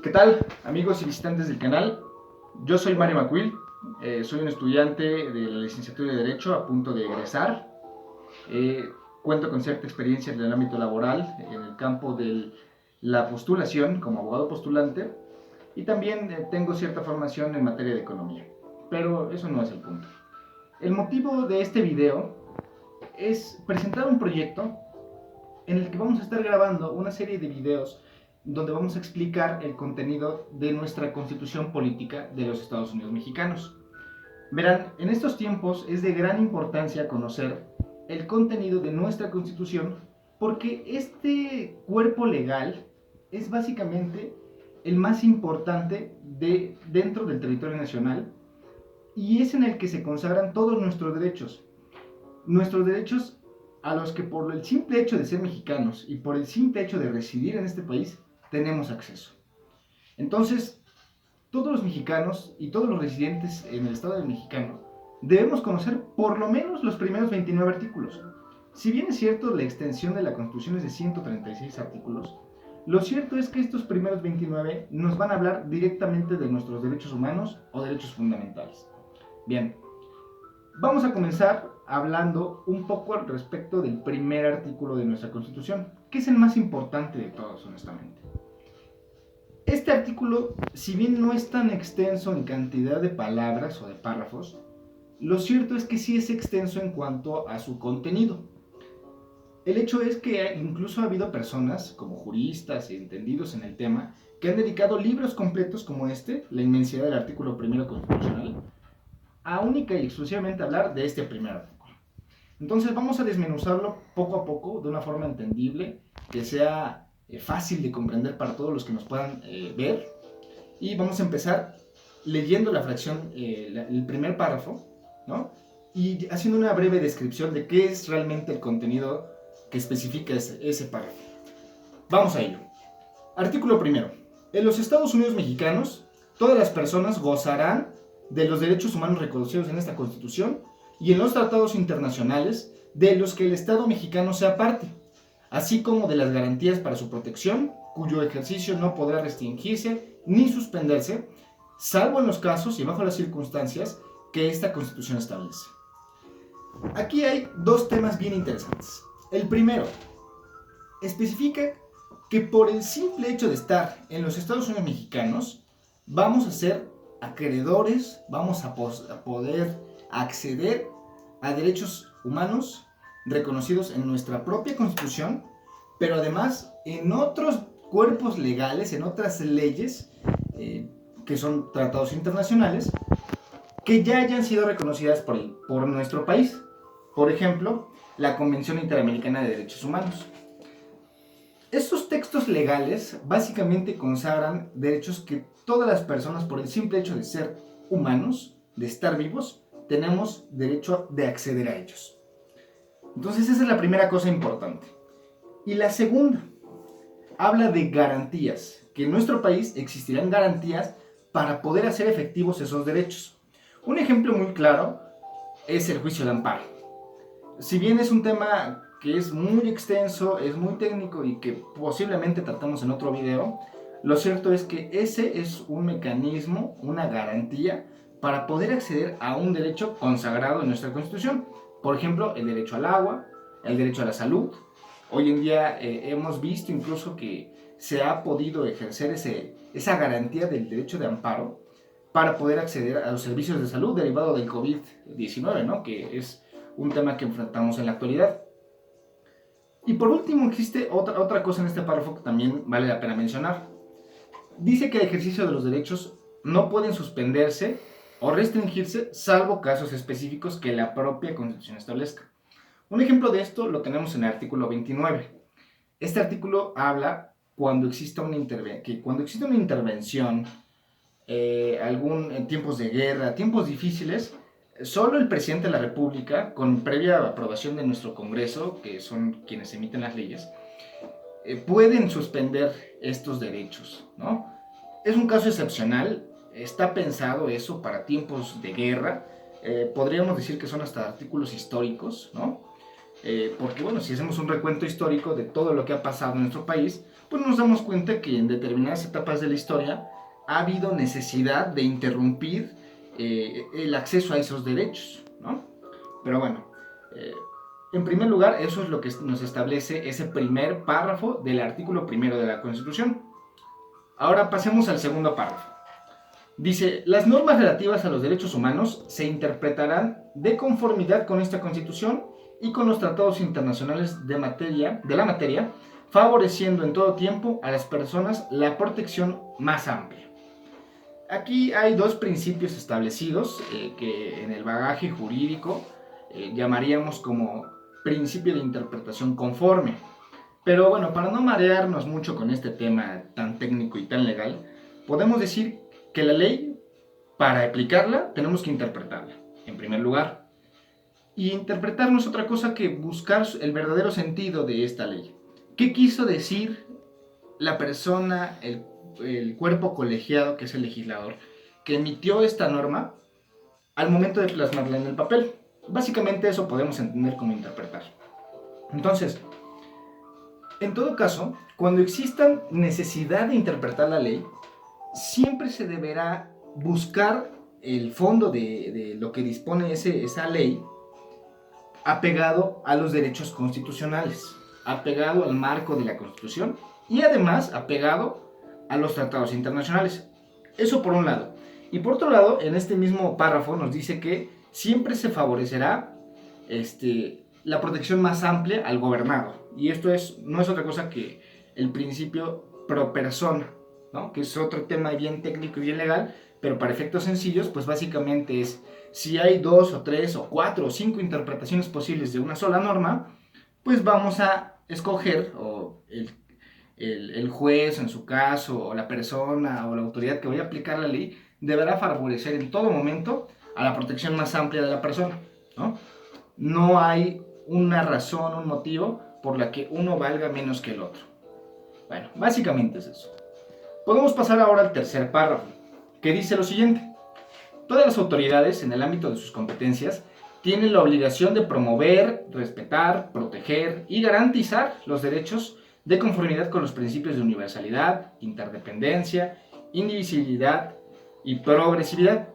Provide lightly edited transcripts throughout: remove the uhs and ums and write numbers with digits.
¿Qué tal, amigos y visitantes del canal? Yo soy Mario Macuil, soy un estudiante de la licenciatura de Derecho a punto de egresar. Cuento con cierta experiencia en el ámbito laboral, en el campo de la postulación como abogado postulante, y también tengo cierta formación en materia de economía. Pero eso no es el punto. El motivo de este video es presentar un proyecto en el que vamos a estar grabando una serie de videos donde vamos a explicar el contenido de nuestra constitución política de los Estados Unidos mexicanos. Verán, en estos tiempos es de gran importancia conocer el contenido de nuestra constitución porque este cuerpo legal es básicamente el más importante dentro del territorio nacional y es en el que se consagran todos nuestros derechos a los que por el simple hecho de ser mexicanos y por el simple hecho de residir en este país tenemos acceso. Entonces, todos los mexicanos y todos los residentes en el Estado mexicano debemos conocer por lo menos los primeros 29 artículos. Si bien es cierto, la extensión de la Constitución es de 136 artículos, lo cierto es que estos primeros 29 nos van a hablar directamente de nuestros derechos humanos o derechos fundamentales. Bien, vamos a comenzar hablando un poco al respecto del primer artículo de nuestra Constitución, que es el más importante de todos, honestamente. Este artículo, si bien no es tan extenso en cantidad de palabras o de párrafos, lo cierto es que sí es extenso en cuanto a su contenido. El hecho es que incluso ha habido personas, como juristas y entendidos en el tema, que han dedicado libros completos como este, La inmensidad del artículo primero constitucional, a única y exclusivamente hablar de este primer artículo. Entonces vamos a desmenuzarlo poco a poco, de una forma entendible, que sea fácil de comprender para todos los que nos puedan ver. Y vamos a empezar leyendo la fracción, el primer párrafo, ¿no? Y haciendo una breve descripción de qué es realmente el contenido que especifica ese párrafo. Vamos a ello. Artículo primero. En los Estados Unidos mexicanos, todas las personas gozarán de los derechos humanos reconocidos en esta Constitución y en los tratados internacionales de los que el Estado mexicano sea parte, así como de las garantías para su protección, cuyo ejercicio no podrá restringirse ni suspenderse, salvo en los casos y bajo las circunstancias que esta Constitución establece. Aquí hay dos temas bien interesantes. El primero, especifica que por el simple hecho de estar en los Estados Unidos mexicanos, vamos a ser acreedores, vamos a poder acceder a derechos humanos reconocidos en nuestra propia Constitución, pero además en otros cuerpos legales, en otras leyes que son tratados internacionales, que ya hayan sido reconocidas por nuestro país. Por ejemplo, la Convención Interamericana de Derechos Humanos. Estos textos legales básicamente consagran derechos que todas las personas, por el simple hecho de ser humanos, de estar vivos, tenemos derecho de acceder a ellos. Entonces esa es la primera cosa importante. Y la segunda, habla de garantías, que en nuestro país existirán garantías para poder hacer efectivos esos derechos. Un ejemplo muy claro es el juicio de amparo. Si bien es un tema que es muy extenso, es muy técnico y que posiblemente tratamos en otro video, lo cierto es que ese es un mecanismo, una garantía para poder acceder a un derecho consagrado en nuestra Constitución. Por ejemplo, el derecho al agua, el derecho a la salud. Hoy en día hemos visto incluso que se ha podido ejercer esa garantía del derecho de amparo para poder acceder a los servicios de salud derivado del COVID-19, ¿no? Que es un tema que enfrentamos en la actualidad. Y por último existe otra cosa en este párrafo que también vale la pena mencionar. Dice que el ejercicio de los derechos no pueden suspenderse o restringirse salvo casos específicos que la propia Constitución establezca. Un ejemplo de esto lo tenemos en el artículo 29. Este artículo habla cuando exista una intervención, en tiempos de guerra, tiempos difíciles, solo el presidente de la República, con previa aprobación de nuestro Congreso, que son quienes emiten las leyes, pueden suspender estos derechos, ¿no? Es un caso excepcional, está pensado eso para tiempos de guerra, podríamos decir que son hasta artículos históricos, ¿no? Porque bueno, si hacemos un recuento histórico de todo lo que ha pasado en nuestro país, pues nos damos cuenta que en determinadas etapas de la historia ha habido necesidad de interrumpir el acceso a esos derechos, ¿no? Pero bueno, en primer lugar, eso es lo que nos establece ese primer párrafo del artículo primero de la Constitución. Ahora pasemos al segundo párrafo. Dice, las normas relativas a los derechos humanos se interpretarán de conformidad con esta Constitución y con los tratados internacionales de la materia, favoreciendo en todo tiempo a las personas la protección más amplia. Aquí hay dos principios establecidos que en el bagaje jurídico llamaríamos como principio de interpretación conforme. Pero bueno, para no marearnos mucho con este tema tan técnico y tan legal, podemos decir que la ley, para aplicarla, tenemos que interpretarla, en primer lugar. Y interpretar no es otra cosa que buscar el verdadero sentido de esta ley. ¿Qué quiso decir la persona, el cuerpo colegiado, que es el legislador, que emitió esta norma al momento de plasmarla en el papel? Básicamente eso podemos entender como interpretar. Entonces, en todo caso, cuando exista necesidad de interpretar la ley, siempre se deberá buscar el fondo de lo que dispone esa ley apegado a los derechos constitucionales, apegado al marco de la Constitución y además apegado a los tratados internacionales. Eso por un lado. Y por otro lado, en este mismo párrafo nos dice que siempre se favorecerá la protección más amplia al gobernado. Y esto no es otra cosa que el principio pro persona, ¿no? Que es otro tema bien técnico y bien legal, pero para efectos sencillos, pues básicamente es, si hay 2 o 3 o 4 o 5 interpretaciones posibles de una sola norma, pues vamos a escoger, o el juez en su caso, o la persona o la autoridad que vaya a aplicar la ley, deberá favorecer en todo momento a la protección más amplia de la persona, ¿no? No hay una razón, un motivo por la que uno valga menos que el otro. Bueno, básicamente es eso. Podemos pasar ahora al tercer párrafo, que dice lo siguiente. Todas las autoridades, en el ámbito de sus competencias, tienen la obligación de promover, respetar, proteger y garantizar los derechos de conformidad con los principios de universalidad, interdependencia, indivisibilidad y progresividad.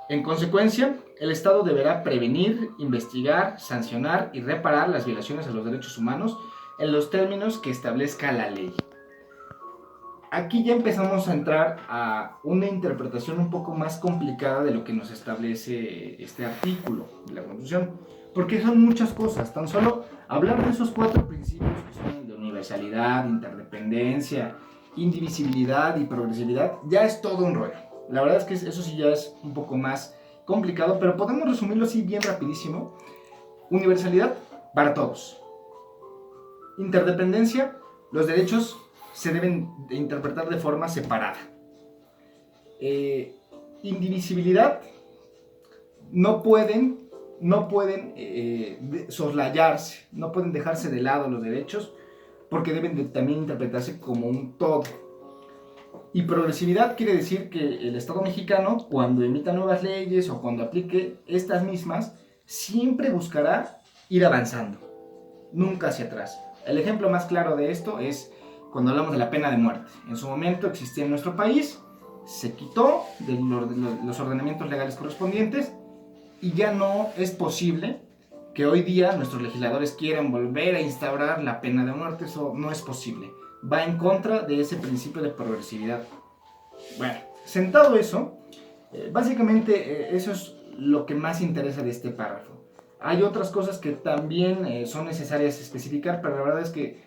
En consecuencia, el Estado deberá prevenir, investigar, sancionar y reparar las violaciones a los derechos humanos en los términos que establezca la ley. Aquí ya empezamos a entrar a una interpretación un poco más complicada de lo que nos establece este artículo de la Constitución, porque son muchas cosas. Tan solo hablar de esos 4 principios que son de universalidad, interdependencia, indivisibilidad y progresividad ya es todo un rollo. La verdad es que eso sí ya es un poco más complicado, pero podemos resumirlo así bien rapidísimo. Universalidad para todos. Interdependencia, los derechos se deben de interpretar de forma separada. Indivisibilidad, no pueden soslayarse, no pueden dejarse de lado los derechos, porque deben de también interpretarse como un todo. Y progresividad quiere decir que el Estado mexicano, cuando emita nuevas leyes o cuando aplique estas mismas, siempre buscará ir avanzando, nunca hacia atrás. El ejemplo más claro de esto es cuando hablamos de la pena de muerte. En su momento existía en nuestro país, se quitó de los ordenamientos legales correspondientes y ya no es posible que hoy día nuestros legisladores quieran volver a instaurar la pena de muerte. Eso no es posible. Va en contra de ese principio de progresividad. Bueno, sentado eso, básicamente eso es lo que más interesa de este párrafo. Hay otras cosas que también son necesarias especificar, pero la verdad es que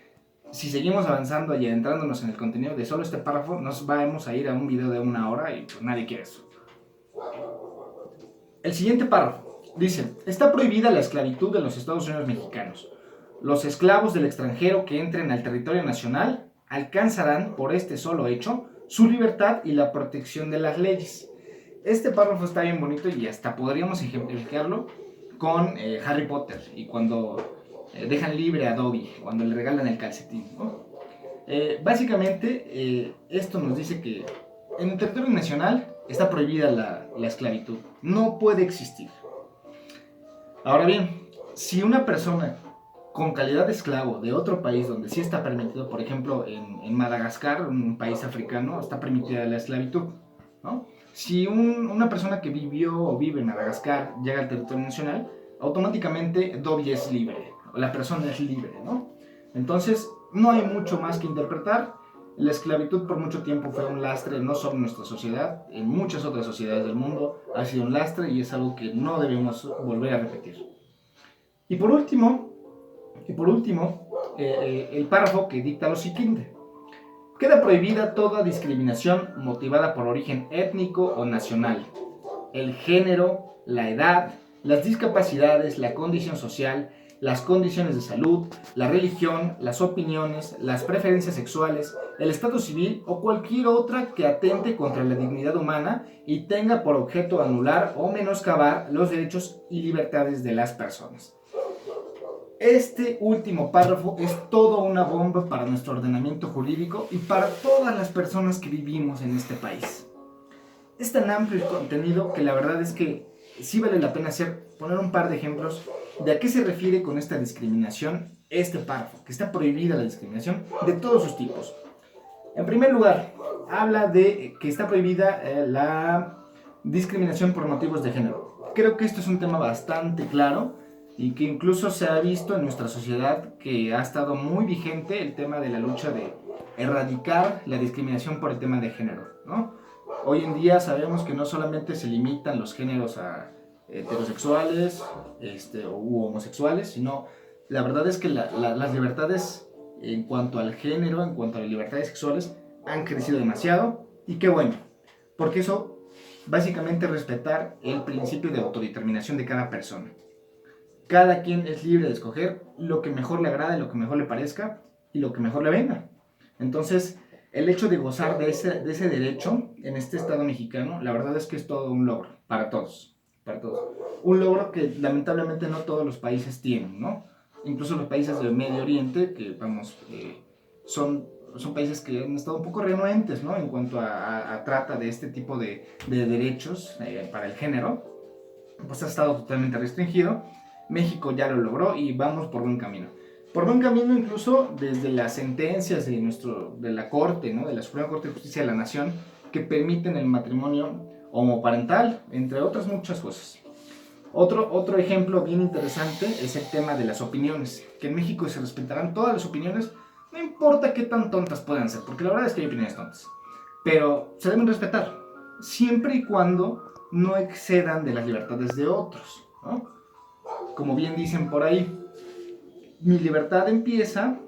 si seguimos avanzando y adentrándonos en el contenido de solo este párrafo, nos vamos a ir a un video de 1 hora y pues nadie quiere eso. El siguiente párrafo dice: está prohibida la esclavitud en los Estados Unidos mexicanos. Los esclavos del extranjero que entren al territorio nacional alcanzarán por este solo hecho su libertad y la protección de las leyes. Este párrafo está bien bonito y hasta podríamos ejemplificarlo con Harry Potter y cuando dejan libre a Dobby, cuando le regalan el calcetín, ¿no? Básicamente esto nos dice que en el territorio nacional está prohibida la esclavitud, no puede existir. Ahora bien, si una persona con calidad de esclavo de otro país donde sí está permitido, por ejemplo, en Madagascar, un país africano, está permitida la esclavitud, ¿no? Si una persona que vivió o vive en Madagascar llega al territorio nacional, automáticamente Dobby es libre, la persona es libre, ¿no? Entonces, no hay mucho más que interpretar. La esclavitud por mucho tiempo fue un lastre, no solo en nuestra sociedad, en muchas otras sociedades del mundo ha sido un lastre y es algo que no debemos volver a repetir. Y por último, el párrafo que dicta lo siguiente. Queda prohibida toda discriminación motivada por origen étnico o nacional, el género, la edad, las discapacidades, la condición social, las condiciones de salud, la religión, las opiniones, las preferencias sexuales, el estado civil o cualquier otra que atente contra la dignidad humana y tenga por objeto anular o menoscabar los derechos y libertades de las personas. Este último párrafo es toda una bomba para nuestro ordenamiento jurídico y para todas las personas que vivimos en este país. Es tan amplio el contenido que la verdad es que sí vale la pena poner un par de ejemplos de a qué se refiere con esta discriminación este párrafo, que está prohibida la discriminación de todos sus tipos. En primer lugar, habla de que está prohibida la discriminación por motivos de género. Creo que esto es un tema bastante claro y que incluso se ha visto en nuestra sociedad que ha estado muy vigente el tema de la lucha de erradicar la discriminación por el tema de género, ¿no? Hoy en día sabemos que no solamente se limitan los géneros a heterosexuales u homosexuales, sino la verdad es que las libertades en cuanto al género, en cuanto a las libertades sexuales, han crecido demasiado y qué bueno, porque eso básicamente es respetar el principio de autodeterminación de cada persona. Cada quien es libre de escoger lo que mejor le agrade, lo que mejor le parezca y lo que mejor le venga. Entonces, el hecho de gozar de ese derecho en este Estado mexicano, la verdad es que es todo un logro para todos, para todos. Un logro que lamentablemente no todos los países tienen, ¿no? Incluso los países del Medio Oriente, que vamos, son países que han estado un poco renuentes, ¿no? En cuanto a trata de este tipo de derechos para el género, pues ha estado totalmente restringido. México ya lo logró y vamos por buen camino. Por buen camino incluso desde las sentencias de la Corte, ¿no? De la Suprema Corte de Justicia de la Nación, que permiten el matrimonio homoparental, entre otras muchas cosas. Otro ejemplo bien interesante es el tema de las opiniones, que en México se respetarán todas las opiniones, no importa qué tan tontas puedan ser, porque la verdad es que hay opiniones tontas, pero se deben respetar, siempre y cuando no excedan de las libertades de otros, ¿no? Como bien dicen por ahí, mi libertad empieza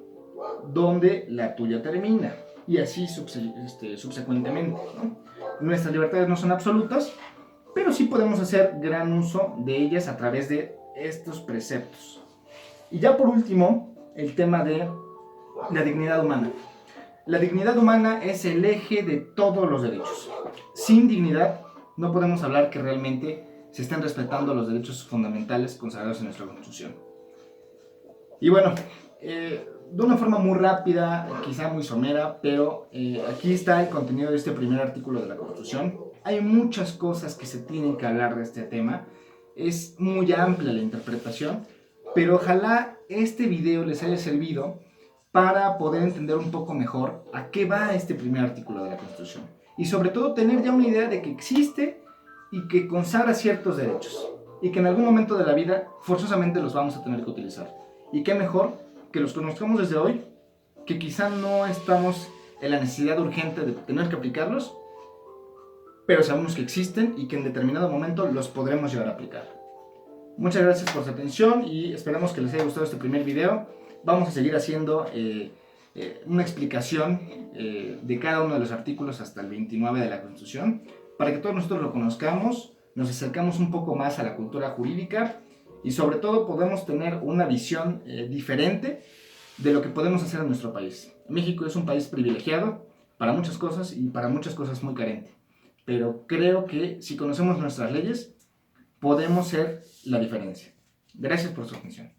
donde la tuya termina, y así subsecuentemente, ¿no? Nuestras libertades no son absolutas, pero sí podemos hacer gran uso de ellas a través de estos preceptos. Y ya por último, el tema de la dignidad humana. La dignidad humana es el eje de todos los derechos. Sin dignidad no podemos hablar que realmente se estén respetando los derechos fundamentales consagrados en nuestra Constitución. Y bueno, de una forma muy rápida, quizá muy somera, pero aquí está el contenido de este primer artículo de la Constitución. Hay muchas cosas que se tienen que hablar de este tema. Es muy amplia la interpretación, pero ojalá este video les haya servido para poder entender un poco mejor a qué va este primer artículo de la Constitución. Y sobre todo tener ya una idea de que existe y que consagra ciertos derechos. Y que en algún momento de la vida forzosamente los vamos a tener que utilizar. Y qué mejor que los conozcamos desde hoy, que quizá no estamos en la necesidad urgente de tener que aplicarlos, pero sabemos que existen y que en determinado momento los podremos llegar a aplicar. Muchas gracias por su atención y esperamos que les haya gustado este primer video. Vamos a seguir haciendo una explicación de cada uno de los artículos hasta el 29 de la Constitución, para que todos nosotros lo conozcamos, nos acercamos un poco más a la cultura jurídica y sobre todo podemos tener una visión diferente de lo que podemos hacer en nuestro país. México es un país privilegiado para muchas cosas y para muchas cosas muy carente. Pero creo que si conocemos nuestras leyes, podemos ser la diferencia. Gracias por su atención.